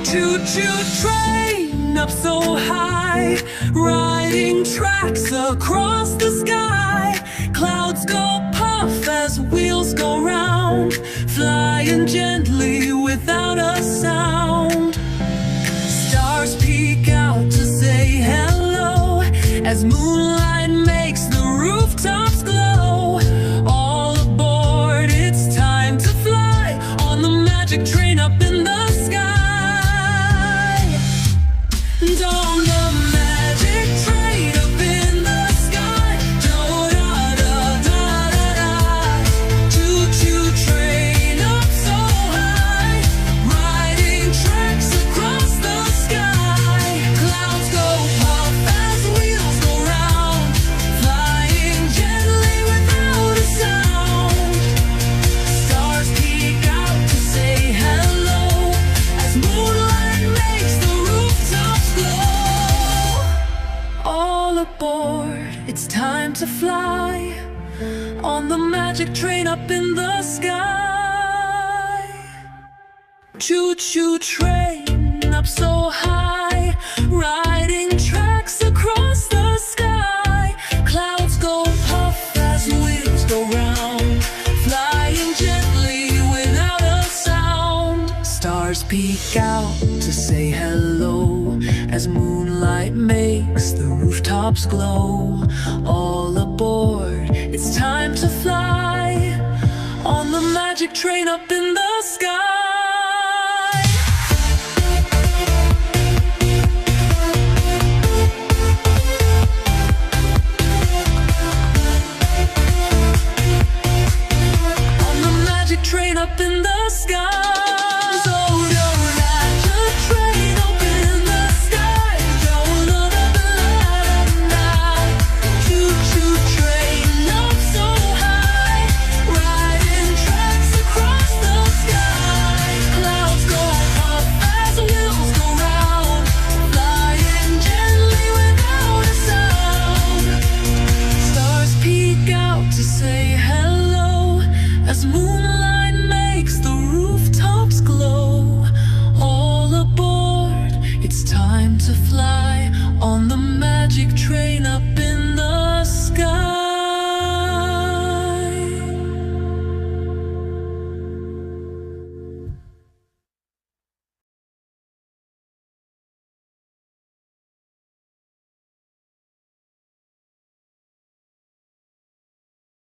Choo-choo train up so high, riding tracks across the sky. Clouds go puff as wheels go round, flying gently without a sound. Stars peek out to say hello as moonlight makes the rooftops glow. All aboard, it's time to fly on the magic train up in the sky. And on the magic train up in the sky, do-da-da-da-da-da. Choo-choo train up so high, riding tracks across the sky. Clouds go puff as wheels go round, flying gently without a sound. Stars peek out to say hello as moonlight makes the rooftops glow. All aboard, it's time to fly on the magic train up in the sky. Choo-choo train up so high, riding tracks across the sky. Clouds go puff as wheels go round, flying gently without a sound. Stars peek out to say hello as moonlight makes the rooftops glow. All aboard, it's time to fly on the magic train up in the sky. On the magic train up in the sky.